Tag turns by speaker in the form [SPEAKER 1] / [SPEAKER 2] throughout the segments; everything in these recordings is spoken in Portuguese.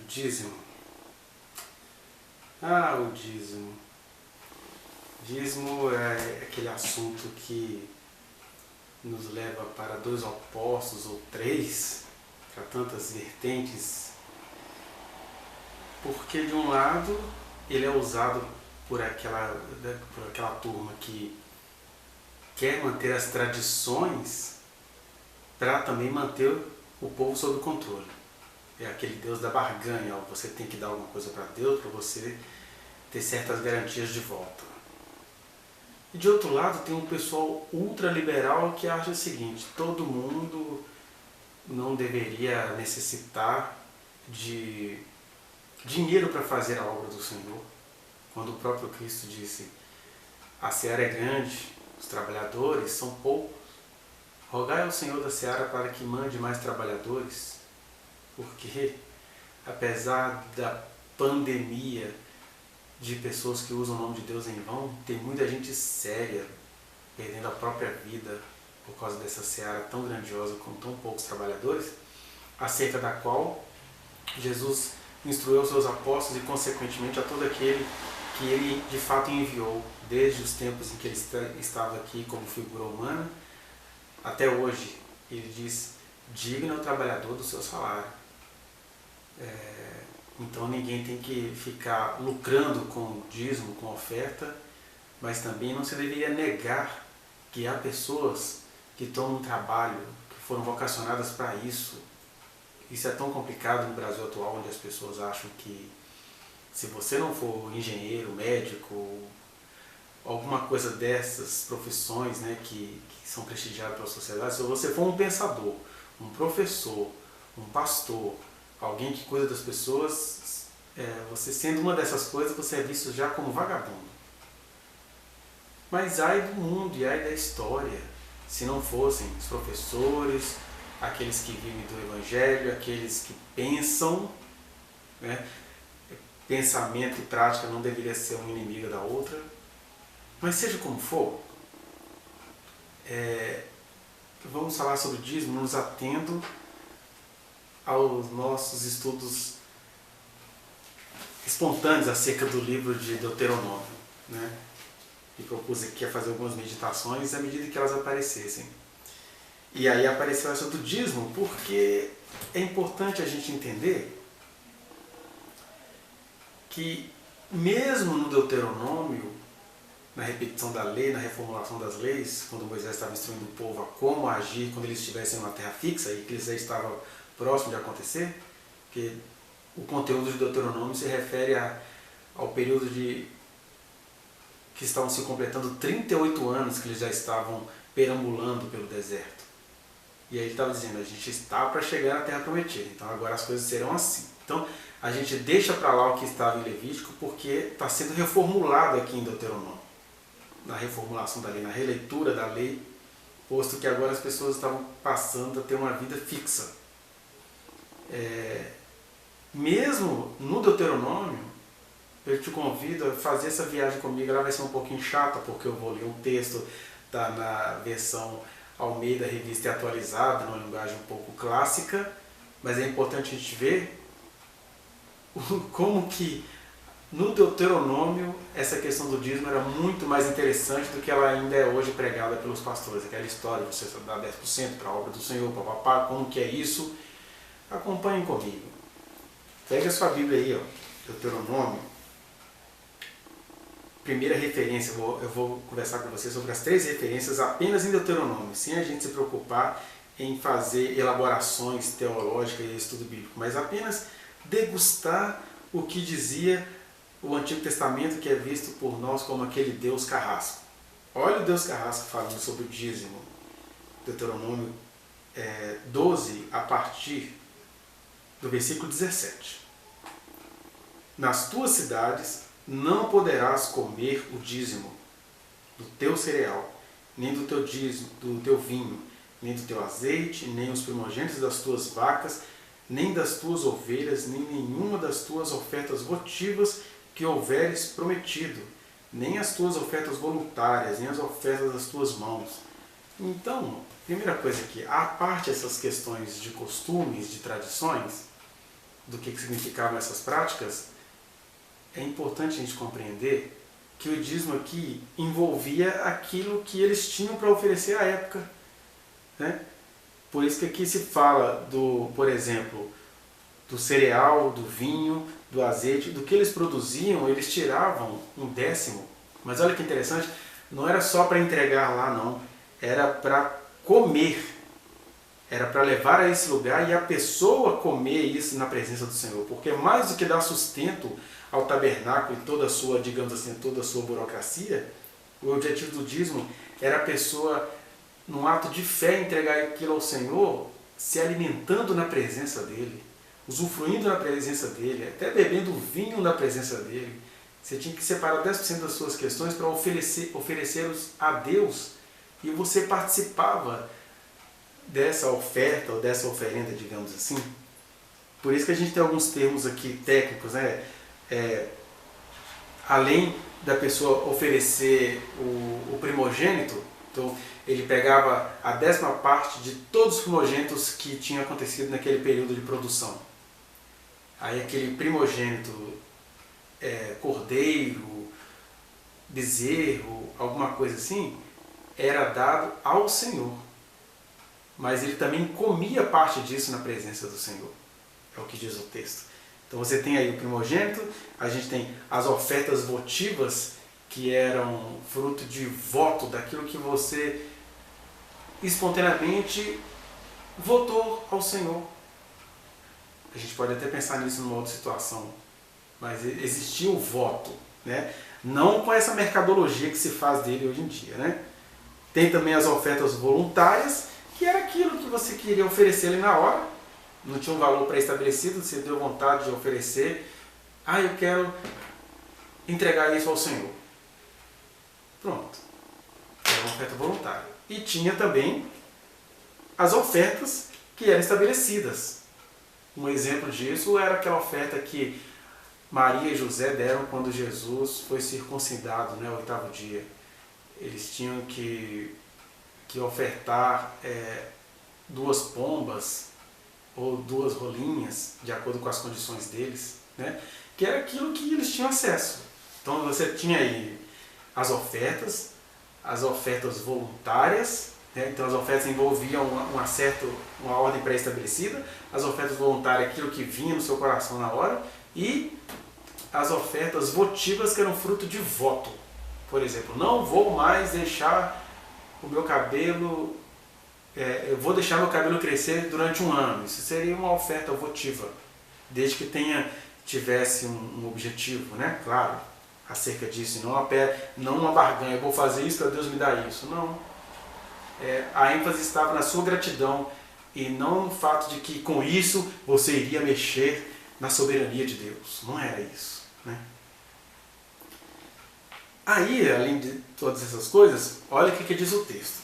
[SPEAKER 1] dízimo. Ah, o dízimo. Dízimo é aquele assunto que nos leva para dois opostos ou três, para tantas vertentes, porque de um lado ele é usado por aquela turma que quer manter as tradições para também manter o povo sob controle. É aquele Deus da barganha, você tem que dar alguma coisa para Deus para você ter certas garantias de volta. E de outro lado tem um pessoal ultraliberal que acha o seguinte: todo mundo não deveria necessitar de dinheiro para fazer a obra do Senhor, quando o próprio Cristo disse: a seara é grande, os trabalhadores são poucos, rogai ao Senhor da seara para que mande mais trabalhadores, porque apesar da pandemia de pessoas que usam o nome de Deus em vão, tem muita gente séria perdendo a própria vida por causa dessa seara tão grandiosa com tão poucos trabalhadores, acerca da qual Jesus instruiu os seus apóstolos e consequentemente a todo aquele que ele de fato enviou, desde os tempos em que ele estava aqui como figura humana até hoje. Ele diz: digno é o trabalhador do seu salário. Então ninguém tem que ficar lucrando com dízimo, com oferta, mas também não se deveria negar que há pessoas que estão no trabalho, que foram vocacionadas para isso. Isso é tão complicado no Brasil atual, onde as pessoas acham que se você não for engenheiro, médico, alguma coisa dessas profissões, né, que são prestigiadas pela sociedade, se você for um pensador, um professor, um pastor, alguém que cuida das pessoas, você sendo uma dessas coisas, você é visto já como vagabundo. Mas ai do mundo e ai da história, se não fossem os professores, aqueles que vivem do Evangelho, aqueles que pensam, né? Pensamento e prática não deveria ser uma inimiga da outra. Mas seja como for, vamos falar sobre dízimo nos atendo aos nossos estudos espontâneos acerca do livro de Deuteronômio, né? E propus aqui a fazer algumas meditações à medida que elas aparecessem. E aí apareceu essa do dízimo, porque é importante a gente entender que mesmo no Deuteronômio, na repetição da lei, na reformulação das leis, quando Moisés estava instruindo o povo a como agir quando eles estivessem numa terra fixa e que eles já estavam próximo de acontecer, porque o conteúdo de Deuteronômio se refere ao período que estavam se completando 38 anos que eles já estavam perambulando pelo deserto. E aí ele estava dizendo: a gente está para chegar na terra prometida, então agora as coisas serão assim. Então a gente deixa para lá o que estava em Levítico, porque está sendo reformulado aqui em Deuteronômio, na reformulação da lei, na releitura da lei, posto que agora as pessoas estavam passando a ter uma vida fixa. Mesmo no Deuteronômio, eu te convido a fazer essa viagem comigo. Ela vai ser um pouquinho chata, porque eu vou ler um texto, está na versão Almeida Revista e Atualizada, numa linguagem um pouco clássica, mas é importante a gente ver como que no Deuteronômio essa questão do dízimo era muito mais interessante do que ela ainda é hoje pregada pelos pastores. Aquela história de você dar 10% para a obra do Senhor, papapá, como que é isso? Acompanhem comigo. Pega a sua Bíblia aí, ó, Deuteronômio. Primeira referência, eu vou conversar com você sobre as 3 referências apenas em Deuteronômio, sem a gente se preocupar em fazer elaborações teológicas e estudo bíblico, mas apenas degustar o que dizia o Antigo Testamento, que é visto por nós como aquele Deus carrasco. Olha o Deus carrasco falando sobre o dízimo. Deuteronômio 12, a partir do versículo 17. Nas tuas cidades não poderás comer o dízimo do teu cereal, nem do teu dízimo, do teu vinho, nem do teu azeite, nem os primogênitos das tuas vacas, nem das tuas ovelhas, nem nenhuma das tuas ofertas votivas que houveres prometido, nem as tuas ofertas voluntárias, nem as ofertas das tuas mãos. Então, primeira coisa aqui, à parte essas questões de costumes, de tradições, do que significavam essas práticas, é importante a gente compreender que o dízimo aqui envolvia aquilo que eles tinham para oferecer à época, né? Por isso que aqui se fala por exemplo, do cereal, do vinho, do azeite, do que eles produziam, eles tiravam 1/10. Mas olha que interessante, não era só para entregar lá, não. Era para comer. Era para levar a esse lugar e a pessoa comer isso na presença do Senhor. Porque mais do que dar sustento ao tabernáculo e toda a sua, digamos assim, toda a sua burocracia, o objetivo do dízimo era a pessoa, num ato de fé, entregar aquilo ao Senhor, se alimentando na presença dEle, usufruindo na presença dEle, até bebendo vinho na presença dEle. Você tinha que separar 10% das suas questões para oferecê-los a Deus, e você participava dessa oferta ou dessa oferenda, digamos assim. Por isso que a gente tem alguns termos aqui técnicos, né? Além da pessoa oferecer o primogênito, então ele pegava a 10ª parte de todos os primogênitos que tinham acontecido naquele período de produção. Aí aquele primogênito, cordeiro, bezerro, alguma coisa assim, era dado ao Senhor. Mas ele também comia parte disso na presença do Senhor. É o que diz o texto. Então você tem aí o primogênito, a gente tem as ofertas votivas, que eram fruto de voto, daquilo que você espontaneamente votou ao Senhor. A gente pode até pensar nisso numa outra situação, mas existia o voto, né? Não com essa mercadologia que se faz dele hoje em dia, né? Tem também as ofertas voluntárias, que era aquilo que você queria oferecer ali na hora, não tinha um valor pré-estabelecido, você deu vontade de oferecer, eu quero entregar isso ao Senhor. Pronto. Era uma oferta voluntária. E tinha também as ofertas que eram estabelecidas. Um exemplo disso era aquela oferta que Maria e José deram quando Jesus foi circuncidado, né, o 8º dia. Eles tinham que ofertar 2 pombas ou 2 rolinhas, de acordo com as condições deles, né, que era aquilo que eles tinham acesso. Então você tinha aí as ofertas voluntárias, né? Então as ofertas envolviam uma ordem pré-estabelecida, as ofertas voluntárias, aquilo que vinha no seu coração na hora, e as ofertas votivas, que eram fruto de voto. Por exemplo, não vou mais deixar o meu cabelo, eu vou deixar meu cabelo crescer durante 1 ano. Isso seria uma oferta votiva, desde que tivesse um objetivo, né? Claro, acerca disso, não uma barganha, eu vou fazer isso para Deus me dar isso. Não. A ênfase estava na sua gratidão e não no fato de que com isso você iria mexer na soberania de Deus. Não era isso, né? Aí, além de todas essas coisas, olha o que diz o texto.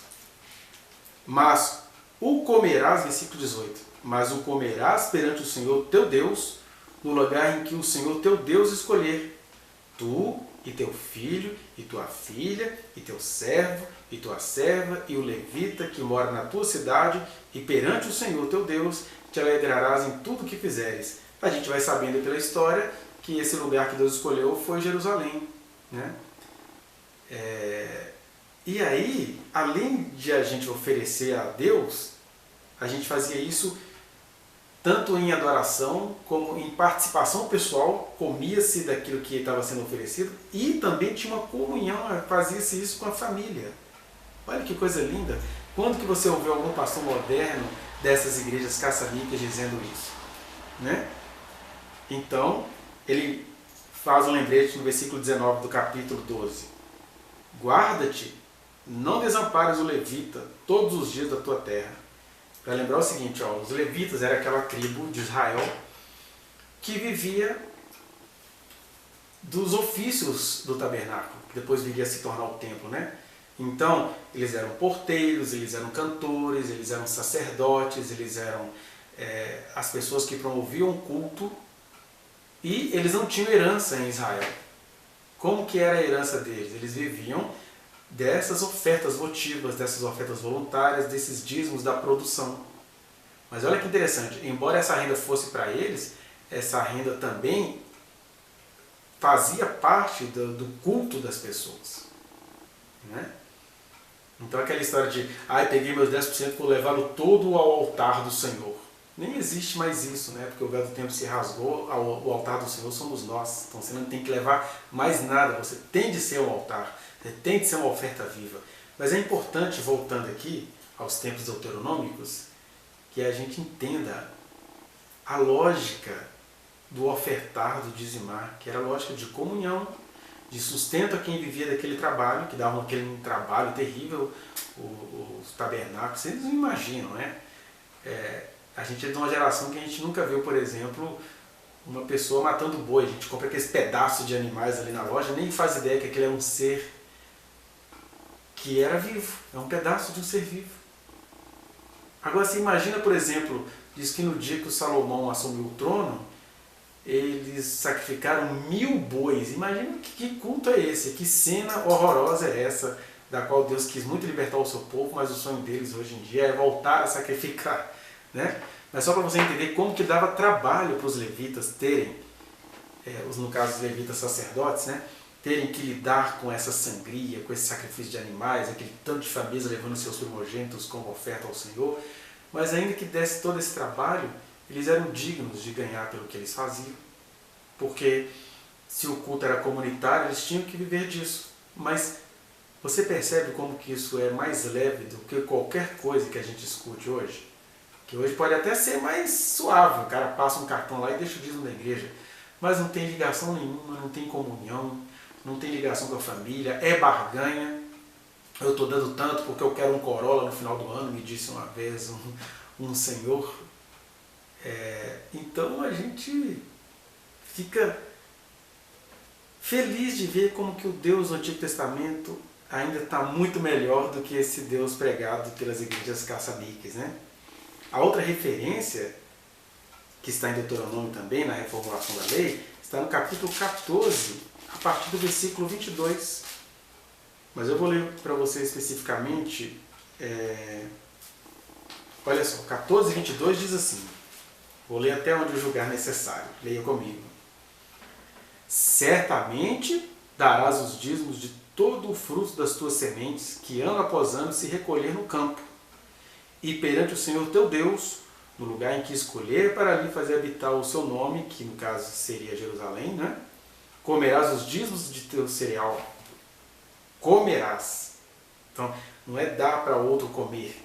[SPEAKER 1] Mas o comerás, versículo 18, mas o comerás perante o Senhor teu Deus, no lugar em que o Senhor teu Deus escolher, tu e teu filho, e tua filha, e teu servo, e tua serva, e o levita que mora na tua cidade, e perante o Senhor teu Deus te alegrarás em tudo que fizeres. A gente vai sabendo pela história que esse lugar que Deus escolheu foi Jerusalém, né? E aí, além de a gente oferecer a Deus, a gente fazia isso tanto em adoração como em participação pessoal, comia-se daquilo que estava sendo oferecido e também tinha uma comunhão, fazia-se isso com a família. Olha que coisa linda! Quando que você ouviu algum pastor moderno dessas igrejas caça-níqueis dizendo isso, né? Então, ele faz um lembrete no versículo 19 do capítulo 12. Guarda-te, não desampares o levita todos os dias da tua terra. Para lembrar o seguinte, os levitas eram aquela tribo de Israel que vivia dos ofícios do tabernáculo, que depois viria a se tornar o templo, né? Então, eles eram porteiros, eles eram cantores, eles eram sacerdotes, eles eram as pessoas que promoviam o culto, e eles não tinham herança em Israel. Como que era a herança deles? Eles viviam dessas ofertas votivas, dessas ofertas voluntárias, desses dízimos da produção. Mas olha que interessante, embora essa renda fosse para eles, essa renda também fazia parte do culto das pessoas, né? Então aquela história de, peguei meus 10% e vou levá-lo todo ao altar do Senhor. Nem existe mais isso, né? Porque o véu do templo se rasgou, o altar do Senhor somos nós. Então você não tem que levar mais nada, você tem de ser um altar, você tem de ser uma oferta viva. Mas é importante, voltando aqui aos tempos deuteronômicos, que a gente entenda a lógica do ofertar, do dizimar, que era a lógica de comunhão, de sustento a quem vivia daquele trabalho, que dava aquele trabalho terrível, os tabernáculos, vocês não imaginam, né? A gente é de uma geração que a gente nunca viu, por exemplo, uma pessoa matando boi. A gente compra aqueles pedaços de animais ali na loja, nem faz ideia que aquele é um ser que era vivo, é um pedaço de um ser vivo. Agora você imagina, por exemplo, diz que no dia que o Salomão assumiu o trono, eles sacrificaram 1000 bois. Imagina que culto é esse, que cena horrorosa é essa, da qual Deus quis muito libertar o seu povo, mas o sonho deles hoje em dia é voltar a sacrificar, né? Mas só para você entender como que dava trabalho para os levitas terem, no caso os levitas sacerdotes, né? Terem que lidar com essa sangria, com esse sacrifício de animais, aquele tanto de famílias levando seus primogênitos como oferta ao Senhor. Mas ainda que desse todo esse trabalho, eles eram dignos de ganhar pelo que eles faziam. Porque se o culto era comunitário, eles tinham que viver disso. Mas você percebe como que isso é mais leve do que qualquer coisa que a gente escute hoje? Que hoje pode até ser mais suave, o cara passa um cartão lá e deixa o dízimo da igreja. Mas não tem ligação nenhuma, não tem comunhão, não tem ligação com a família, é barganha. Eu estou dando tanto porque eu quero um Corolla no final do ano, me disse uma vez um senhor. Então a gente fica feliz de ver como que o Deus do Antigo Testamento ainda está muito melhor do que esse Deus pregado pelas igrejas caça-níqueis, né? A outra referência, que está em Deuteronômio também, na reformulação da lei, está no capítulo 14, a partir do versículo 22. Mas eu vou ler para você especificamente, olha só, 14, 22 diz assim, vou ler até onde eu julgar necessário, leia comigo. Certamente darás os dízimos de todo o fruto das tuas sementes, que ano após ano se recolher no campo, e perante o Senhor teu Deus, no lugar em que escolher para ali fazer habitar o seu nome, que no caso seria Jerusalém, né? Comerás os dízimos de teu cereal. Comerás. Então, não é dar para outro comer.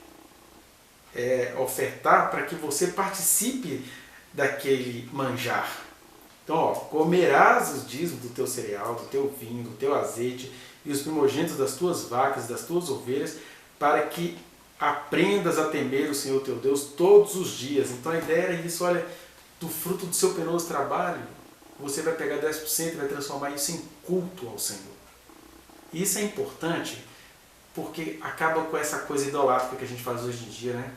[SPEAKER 1] É ofertar para que você participe daquele manjar. Então, comerás os dízimos do teu cereal, do teu vinho, do teu azeite e os primogênitos das tuas vacas, das tuas ovelhas, para que aprendas a temer o Senhor teu Deus todos os dias. Então a ideia era isso, olha, do fruto do seu penoso trabalho, você vai pegar 10% e vai transformar isso em culto ao Senhor. E isso é importante porque acaba com essa coisa idolátrica que a gente faz hoje em dia, né?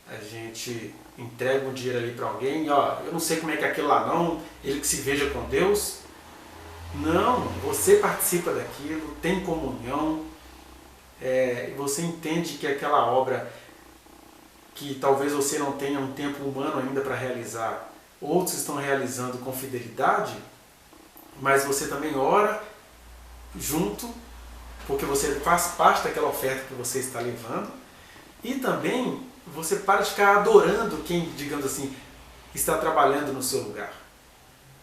[SPEAKER 1] A gente entrega um dinheiro ali para alguém, eu não sei como é que é aquilo lá não, ele que se veja com Deus. Não, você participa daquilo, tem comunhão, e você entende que aquela obra que talvez você não tenha um tempo humano ainda para realizar, outros estão realizando com fidelidade, mas você também ora junto, porque você faz parte daquela oferta que você está levando, e também você para de ficar adorando quem, digamos assim, está trabalhando no seu lugar.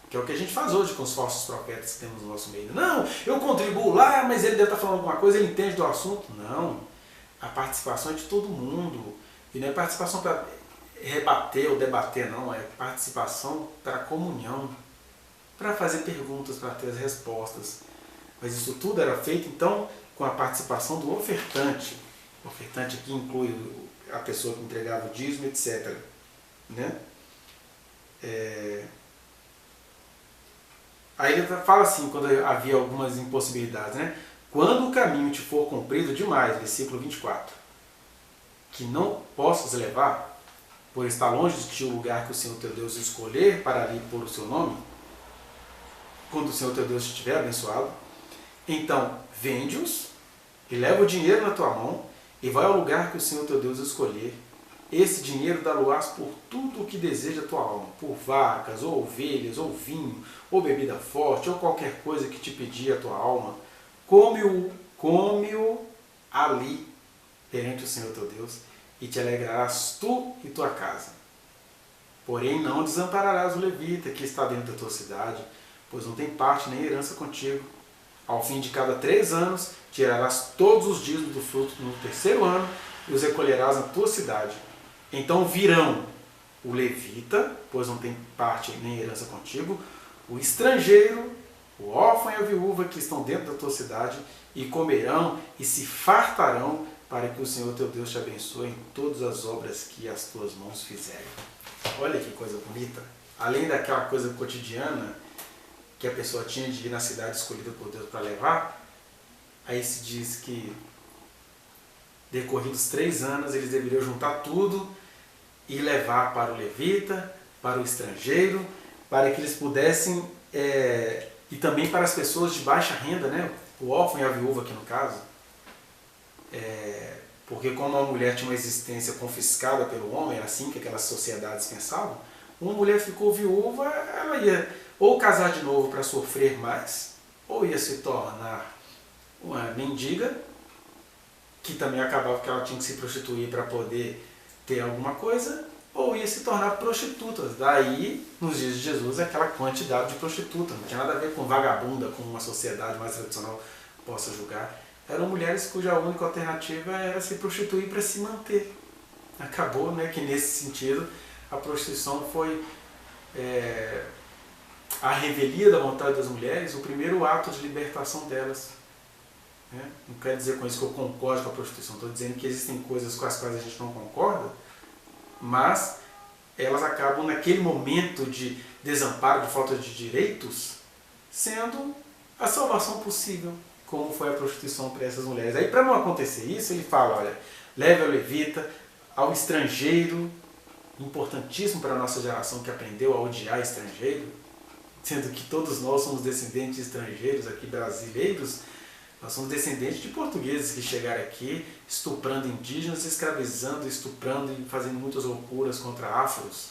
[SPEAKER 1] Que é o que a gente faz hoje com os falsos profetas que temos no nosso meio. Não, eu contribuo lá, mas ele deve estar falando alguma coisa, ele entende do assunto. Não, a participação é de todo mundo. E não é participação para rebater ou debater, não. É participação para comunhão, para fazer perguntas, para ter as respostas. Mas isso tudo era feito, então, com a participação do ofertante. O ofertante aqui inclui a pessoa que entregava o dízimo, etc. Né? Aí ele fala assim, quando havia algumas impossibilidades, né? Quando o caminho te for comprido demais, versículo 24, que não possas levar, por estar longe de ti o lugar que o Senhor teu Deus escolher para ali pôr o seu nome, quando o Senhor teu Deus te tiver abençoado, então vende-os e leva o dinheiro na tua mão e vai ao lugar que o Senhor teu Deus escolher esse dinheiro dá-lo-ás por tudo o que deseja a tua alma, por vacas, ou ovelhas, ou vinho, ou bebida forte, ou qualquer coisa que te pedir a tua alma. Come-o ali, perante o Senhor teu Deus, e te alegrarás tu e tua casa. Porém não desampararás o levita que está dentro da tua cidade, pois não tem parte nem herança contigo. Ao fim de cada 3 anos, tirarás todos os dízimos do fruto no 3º ano e os recolherás na tua cidade. Então virão o levita, pois não tem parte nem herança contigo, o estrangeiro, o órfão e a viúva que estão dentro da tua cidade, e comerão e se fartarão, para que o Senhor teu Deus te abençoe em todas as obras que as tuas mãos fizerem. Olha que coisa bonita. Além daquela coisa cotidiana que a pessoa tinha de ir na cidade escolhida por Deus para levar, aí se diz que decorridos 3 anos eles deveriam juntar tudo e levar para o levita, para o estrangeiro, para que eles pudessem, e também para as pessoas de baixa renda, né? O órfão e a viúva aqui no caso, porque como a mulher tinha uma existência confiscada pelo homem, era assim que aquelas sociedades pensavam, uma mulher ficou viúva, ela ia ou casar de novo para sofrer mais, ou ia se tornar uma mendiga, que também acabava que ela tinha que se prostituir para poder ter alguma coisa, ou ia se tornar prostituta. Daí, nos dias de Jesus, aquela quantidade de prostituta. Não tinha nada a ver com vagabunda, como uma sociedade mais tradicional possa julgar. Eram mulheres cuja única alternativa era se prostituir para se manter. Acabou, né, que nesse sentido a prostituição foi a revelia da vontade das mulheres, o primeiro ato de libertação delas. Não quero dizer com isso que eu concordo com a prostituição, estou dizendo que existem coisas com as quais a gente não concorda, mas elas acabam naquele momento de desamparo, de falta de direitos, sendo a salvação possível, como foi a prostituição para essas mulheres. Aí, para não acontecer isso, ele fala, olha, leve ao levita, ao estrangeiro, importantíssimo para a nossa geração que aprendeu a odiar estrangeiro, sendo que todos nós somos descendentes de estrangeiros aqui, brasileiros. Nós somos descendentes de portugueses que chegaram aqui estuprando indígenas, escravizando, estuprando e fazendo muitas loucuras contra afros.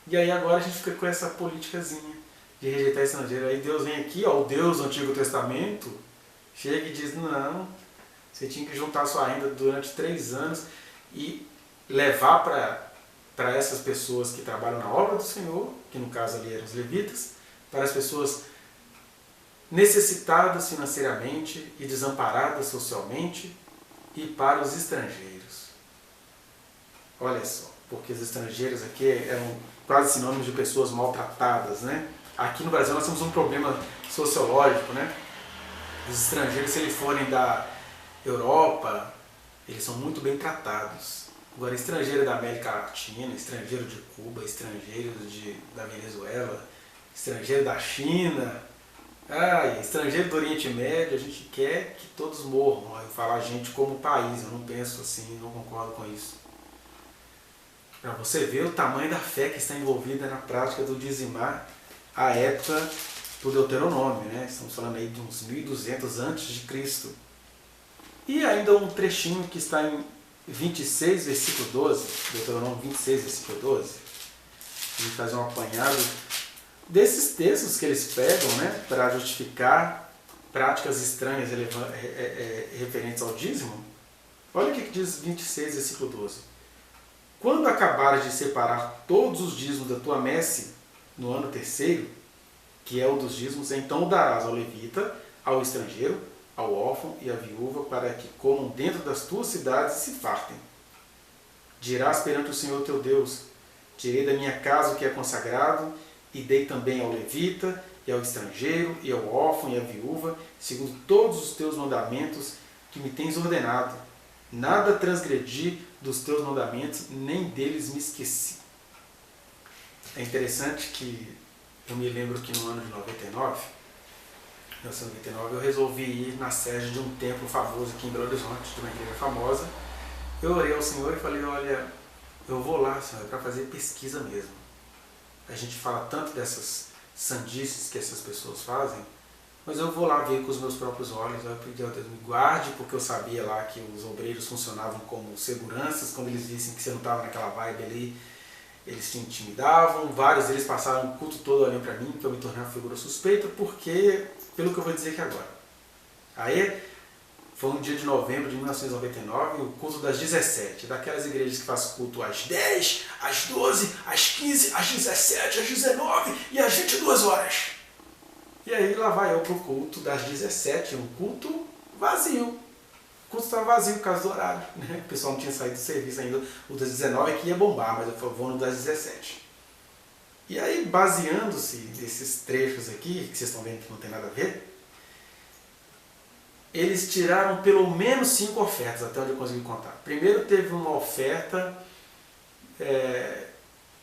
[SPEAKER 1] E aí agora a gente fica com essa politicazinha de rejeitar estrangeiro. Aí Deus vem aqui, ó, o Deus do Antigo Testamento, chega e diz, não, você tinha que juntar sua renda durante 3 anos e levar para essas pessoas que trabalham na obra do Senhor, que no caso ali eram os levitas, para as pessoas necessitadas financeiramente e desamparadas socialmente, e para os estrangeiros. Olha só, porque os estrangeiros aqui eram quase sinônimos de pessoas maltratadas, né? Aqui no Brasil nós temos um problema sociológico, né? Os estrangeiros, se eles forem da Europa, eles são muito bem tratados. Agora, estrangeiro da América Latina, estrangeiro de Cuba, estrangeiro da Venezuela, estrangeiro da China, estrangeiro do Oriente Médio, a gente quer que todos morram. Eu falo a gente como país, eu não penso assim, não concordo com isso. Para você ver o tamanho da fé que está envolvida na prática do dizimar à época do Deuteronômio, né? Estamos falando aí de uns 1200 antes de Cristo. E ainda um trechinho que está em 26, versículo 12, Deuteronômio 26, versículo 12. A gente faz um apanhado desses textos que eles pegam, né, para justificar práticas estranhas referentes ao dízimo. Olha o que diz 26, versículo 12. Quando acabares de separar todos os dízimos da tua messe no ano 3º, que é o dos dízimos, então darás ao levita, ao estrangeiro, ao órfão e à viúva, para que comam dentro das tuas cidades e se fartem. Dirás perante o Senhor teu Deus, tirei da minha casa o que é consagrado, e dei também ao levita, e ao estrangeiro, e ao órfão e à viúva, segundo todos os teus mandamentos que me tens ordenado. Nada transgredi dos teus mandamentos, nem deles me esqueci. É interessante que eu me lembro que no ano de 99, eu resolvi ir na sede de um templo famoso aqui em Belo Horizonte, de uma igreja famosa. Eu orei ao Senhor e falei, olha, eu vou lá, Senhor, para fazer pesquisa mesmo. A gente fala tanto dessas sandices que essas pessoas fazem, mas eu vou lá ver com os meus próprios olhos. Eu pedi a Deus me guarde, porque eu sabia lá que os obreiros funcionavam como seguranças. Quando eles vissem que você não estava naquela vibe ali, eles te intimidavam. Vários deles passaram o culto todo olhando para mim, que eu me tornei uma figura suspeita, porque, pelo que eu vou dizer aqui agora. Aí, foi um dia de novembro de 1999, o culto das 17, daquelas igrejas que fazem culto às 10, às 12, às 15, às 17, às 19 e às 22 horas. E aí lá vai eu pro culto das 17, um culto vazio. O culto estava vazio por causa do horário, né? O pessoal não tinha saído do serviço ainda. O das 19 é que ia bombar, mas eu vou no das 17. E aí, baseando-se nesses trechos aqui, que vocês estão vendo que não tem nada a ver, eles tiraram pelo menos 5 ofertas, até onde eu consegui contar. Primeiro teve uma oferta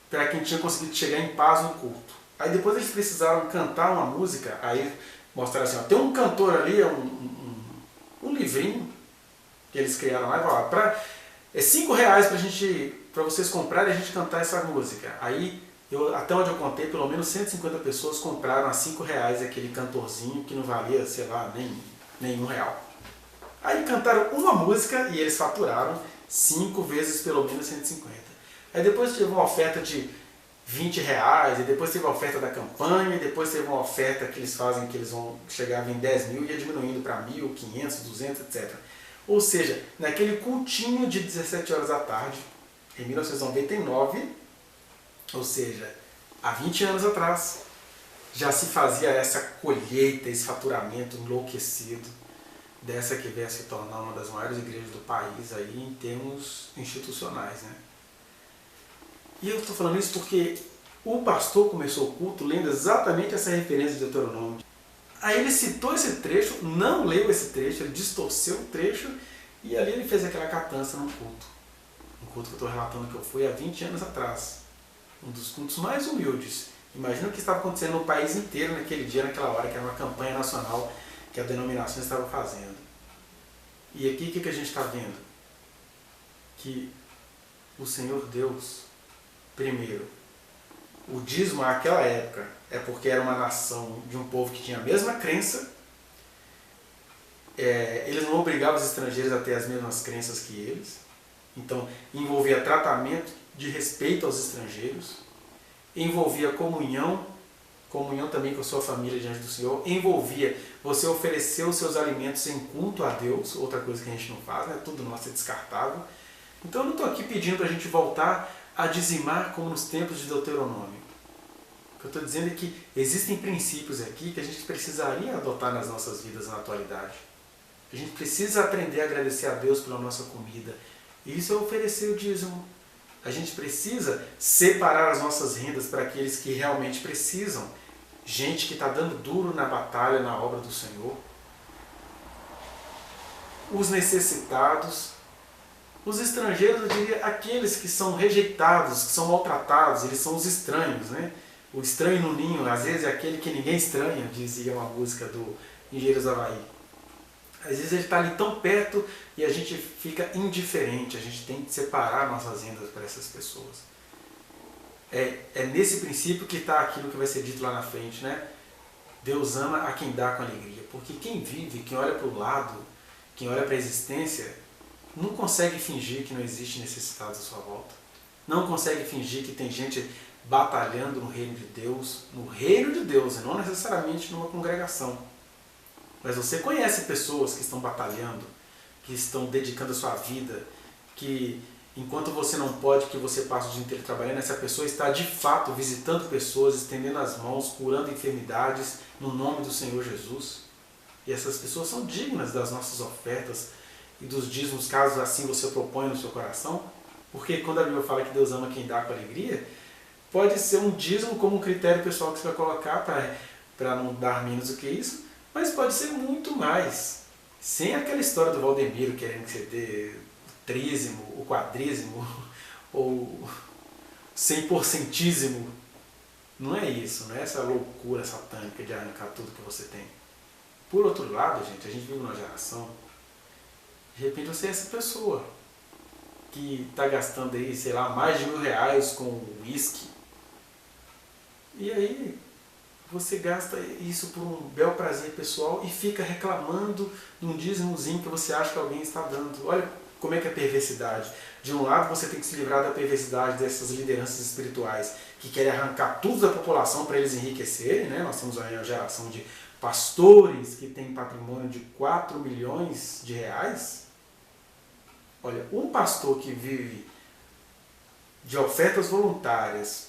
[SPEAKER 1] para quem tinha conseguido chegar em paz no culto. Aí depois eles precisaram cantar uma música, aí mostraram assim, ó, tem um cantor ali, um livrinho que eles criaram lá e falaram, é R$5 para vocês comprarem e a gente cantar essa música. Aí, até onde eu contei, pelo menos 150 pessoas compraram a R$5 aquele cantorzinho que não valia, sei lá, nem R$1. Aí cantaram uma música e eles faturaram 5 vezes pelo menos 150. Aí depois teve uma oferta de R$20, e depois teve a oferta da campanha, e depois teve uma oferta que eles fazem, que eles vão chegar em 10 mil e ia diminuindo para 1.000, 500, 200, etc. Ou seja, naquele cultinho de 17 horas da tarde, em 1999, ou seja, há 20 anos atrás, já se fazia essa colheita, esse faturamento enlouquecido dessa que veio a se tornar uma das maiores igrejas do país aí em termos institucionais, né? E eu estou falando isso porque o pastor começou o culto lendo exatamente essa referência de Deuteronômio. Aí ele citou esse trecho, não leu esse trecho, ele distorceu o trecho e ali ele fez aquela catança no culto. Um culto que eu estou relatando que eu fui há 20 anos atrás. Um dos cultos mais humildes. Imagina o que estava acontecendo no país inteiro naquele dia, naquela hora, que era uma campanha nacional que a denominação estava fazendo. E aqui o que a gente está vendo? Que o Senhor Deus, primeiro, o dízimo naquela época é porque era uma nação de um povo que tinha a mesma crença, eles não obrigavam os estrangeiros a ter as mesmas crenças que eles, então envolvia tratamento de respeito aos estrangeiros, envolvia comunhão também com a sua família diante do Senhor, envolvia você oferecer os seus alimentos em culto a Deus, outra coisa que a gente não faz, né? Tudo nosso é descartável. Então eu não estou aqui pedindo para a gente voltar a dizimar como nos tempos de Deuteronômio. O que eu estou dizendo é que existem princípios aqui que a gente precisaria adotar nas nossas vidas na atualidade. A gente precisa aprender a agradecer a Deus pela nossa comida. E isso é oferecer o dízimo. A gente precisa separar as nossas rendas para aqueles que realmente precisam. Gente que está dando duro na batalha, na obra do Senhor. Os necessitados. Os estrangeiros, eu diria, aqueles que são rejeitados, que são maltratados, eles são os estranhos, né? O estranho no ninho, às vezes, é aquele que ninguém estranha, dizia uma música do Engenheiros do Havaí. Às vezes ele está ali tão perto e a gente fica indiferente, a gente tem que separar nossas rendas para essas pessoas. É nesse princípio que está aquilo que vai ser dito lá na frente, né? Deus ama a quem dá com alegria, porque quem vive, quem olha para o lado, quem olha para a existência, não consegue fingir que não existe necessitados à sua volta. Não consegue fingir que tem gente batalhando no reino de Deus, e não necessariamente numa congregação. Mas você conhece pessoas que estão batalhando, que estão dedicando a sua vida, que enquanto você não pode, que você passa o dia inteiro trabalhando, essa pessoa está de fato visitando pessoas, estendendo as mãos, curando enfermidades no nome do Senhor Jesus. E essas pessoas são dignas das nossas ofertas e dos dízimos, caso assim você propõe no seu coração. Porque quando a Bíblia fala que Deus ama quem dá com alegria, pode ser um dízimo como um critério pessoal que você vai colocar para não dar menos do que isso, mas pode ser muito mais. Sem aquela história do Valdemiro querendo que você dê o trízimo, o quadrízimo, ou o 100%. Não é isso, não é essa loucura satânica de arrancar tudo que você tem. Por outro lado, gente, a gente vive numa geração, de repente você é essa pessoa que está gastando aí, sei lá, mais de R$1.000 com uísque. E aí você gasta isso por um bel prazer pessoal e fica reclamando de um dízimozinho que você acha que alguém está dando. Olha como é que é a perversidade. De um lado você tem que se livrar da perversidade dessas lideranças espirituais que querem arrancar tudo da população para eles enriquecerem, né? Nós temos aí uma geração de pastores que tem patrimônio de 4 milhões de reais. Olha, um pastor que vive de ofertas voluntárias,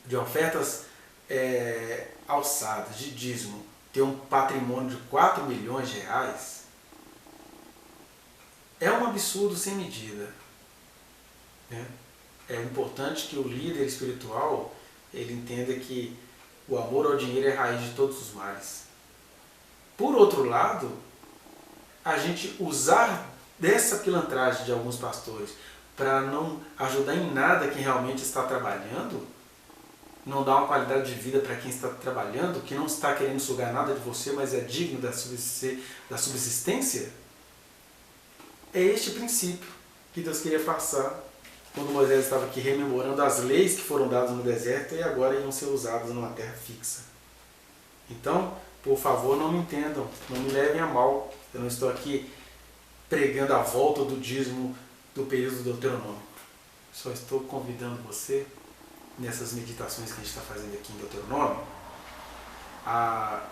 [SPEAKER 1] de ofertas alçadas, de dízimo, ter um patrimônio de 4 milhões de reais, é um absurdo sem medida. Né? É importante que o líder espiritual ele entenda que o amor ao dinheiro é a raiz de todos os males. Por outro lado, a gente usar dessa pilantragem de alguns pastores para não ajudar em nada quem realmente está trabalhando, não dar uma qualidade de vida para quem está trabalhando, que não está querendo sugar nada de você, mas é digno da subsistência, é este princípio que Deus queria passar quando Moisés estava aqui rememorando as leis que foram dadas no deserto e agora iam ser usadas numa terra fixa. Então, por favor, não me entendam, não me levem a mal. Eu não estou aqui pregando a volta do dízimo do período do Deuteronômio. Só estou convidando você, nessas meditações que a gente está fazendo aqui em Deuteronômio, a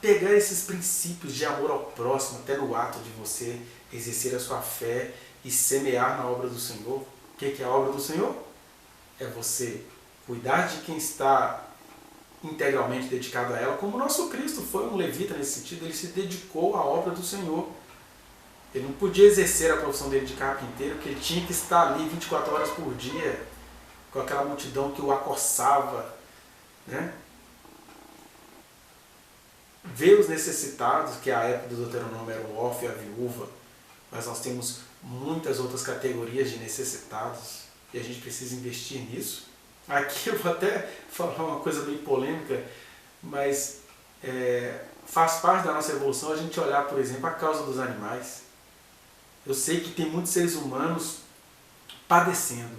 [SPEAKER 1] pegar esses princípios de amor ao próximo, até no ato de você exercer a sua fé e semear na obra do Senhor. O que é a obra do Senhor? É você cuidar de quem está integralmente dedicado a ela, como o nosso Cristo foi um levita nesse sentido, ele se dedicou à obra do Senhor. Ele não podia exercer a profissão dele de carpinteiro, porque ele tinha que estar ali 24 horas por dia, com aquela multidão que o acossava, né? Ver os necessitados, que a época do Deuteronômio era o órfão e a viúva, mas nós temos muitas outras categorias de necessitados e a gente precisa investir nisso. Aqui eu vou até falar uma coisa bem polêmica, mas faz parte da nossa evolução a gente olhar, por exemplo, a causa dos animais. Eu sei que tem muitos seres humanos padecendo,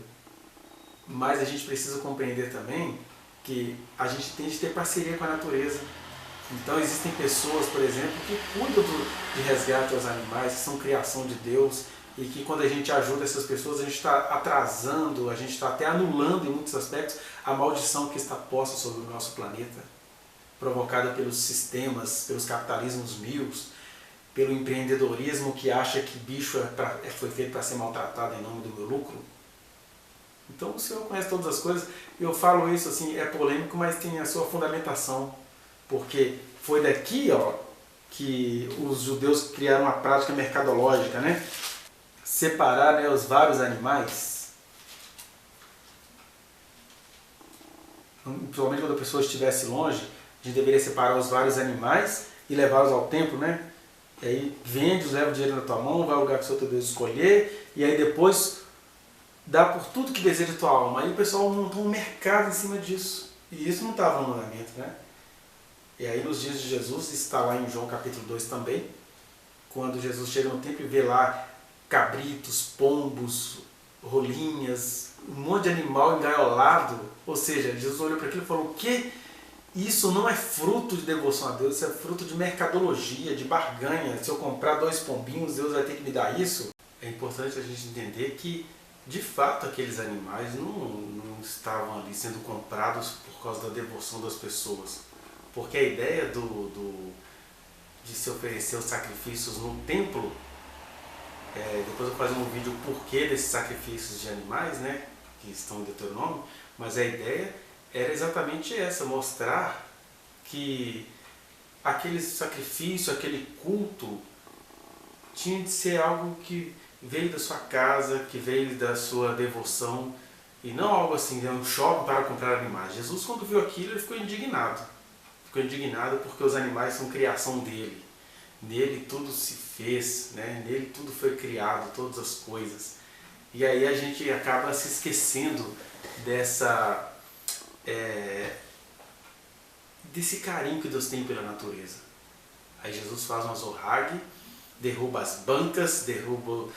[SPEAKER 1] mas a gente precisa compreender também que a gente tem de ter parceria com a natureza. Então existem pessoas, por exemplo, que cuidam de resgate aos animais, que são criação de Deus, e que quando a gente ajuda essas pessoas, a gente está atrasando, a gente está até anulando em muitos aspectos a maldição que está posta sobre o nosso planeta, provocada pelos sistemas, pelos capitalismos mios, pelo empreendedorismo que acha que bicho foi feito para ser maltratado em nome do meu lucro. Então o Senhor conhece todas as coisas. Eu falo isso assim, é polêmico, mas tem a sua fundamentação. Porque foi daqui que os judeus criaram uma prática mercadológica, né? Separar, né, os vários animais. Principalmente quando a pessoa estivesse longe, a gente deveria separar os vários animais e levá-los ao templo, né? E aí vende, leva o dinheiro na tua mão, vai ao lugar que o seu Deus escolher, e aí depois dá por tudo que deseja a tua alma. Aí o pessoal montou um mercado em cima disso. E isso não estava no mandamento, né? E aí nos dias de Jesus, está lá em João capítulo 2 também, quando Jesus chega no templo e vê lá cabritos, pombos, rolinhas, um monte de animal engaiolado. Ou seja, Jesus olhou para aquilo e falou: o que? Isso não é fruto de devoção a Deus, isso é fruto de mercadologia, de barganha. Se eu comprar 2 pombinhos, Deus vai ter que me dar isso? É importante a gente entender que, de fato, aqueles animais não estavam ali sendo comprados por causa da devoção das pessoas. Porque a ideia de se oferecer os sacrifícios no templo, depois eu vou fazer um vídeo porquê desses sacrifícios de animais, né, que estão em Deuteronômio, mas a ideia era exatamente essa, mostrar que aquele sacrifício, aquele culto, tinha de ser algo que veio da sua casa, que veio da sua devoção, e não algo assim, um shopping para comprar animais. Jesus, quando viu aquilo, ele ficou indignado. Ficou indignado porque os animais são criação dele. Nele tudo se fez, né? Nele tudo foi criado, todas as coisas. E aí a gente acaba se esquecendo desse carinho que Deus tem pela natureza. Aí Jesus faz uma zorrague, derruba as bancas, derruba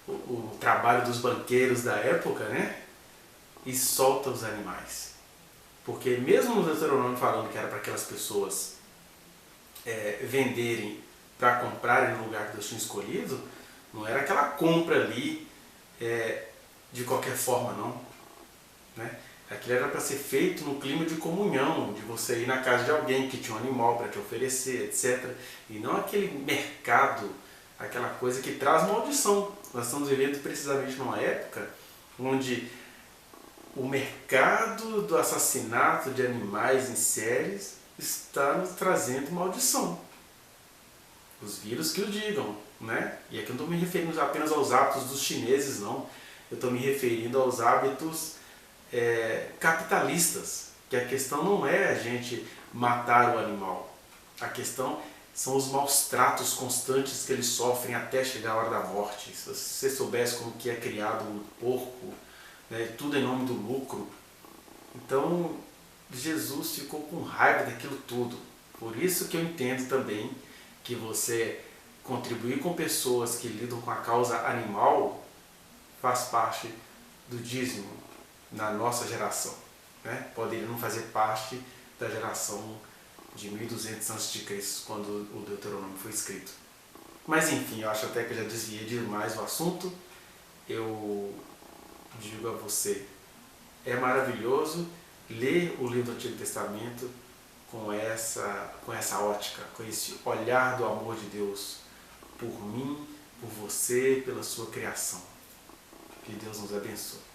[SPEAKER 1] o trabalho dos banqueiros da época, né? E solta os animais. Porque mesmo no Deuteronômio falando que era para aquelas pessoas venderem para comprarem no lugar que Deus tinha escolhido, não era aquela compra ali de qualquer forma, não. Né? Aquilo era para ser feito no clima de comunhão, de você ir na casa de alguém que tinha um animal para te oferecer, etc. E não aquele mercado, aquela coisa que traz maldição. Nós estamos vivendo precisamente numa época onde o mercado do assassinato de animais em séries está nos trazendo maldição. Os vírus que o digam, né? E aqui eu não estou me referindo apenas aos hábitos dos chineses, não. Eu estou me referindo aos hábitos capitalistas, que a questão não é a gente matar o animal. A questão são os maus tratos constantes que eles sofrem até chegar a hora da morte. Se você soubesse como que é criado um porco, né, tudo em nome do lucro. Então, Jesus ficou com raiva daquilo tudo. Por isso que eu entendo também que você contribuir com pessoas que lidam com a causa animal faz parte do dízimo na nossa geração. Né? Poderia não fazer parte da geração de 1200 a.C., quando o Deuteronômio foi escrito. Mas enfim, eu acho até que eu já desviei demais o assunto. Eu digo a você, é maravilhoso ler o livro do Antigo Testamento com essa ótica, com esse olhar do amor de Deus por mim, por você, pela sua criação. Que Deus nos abençoe.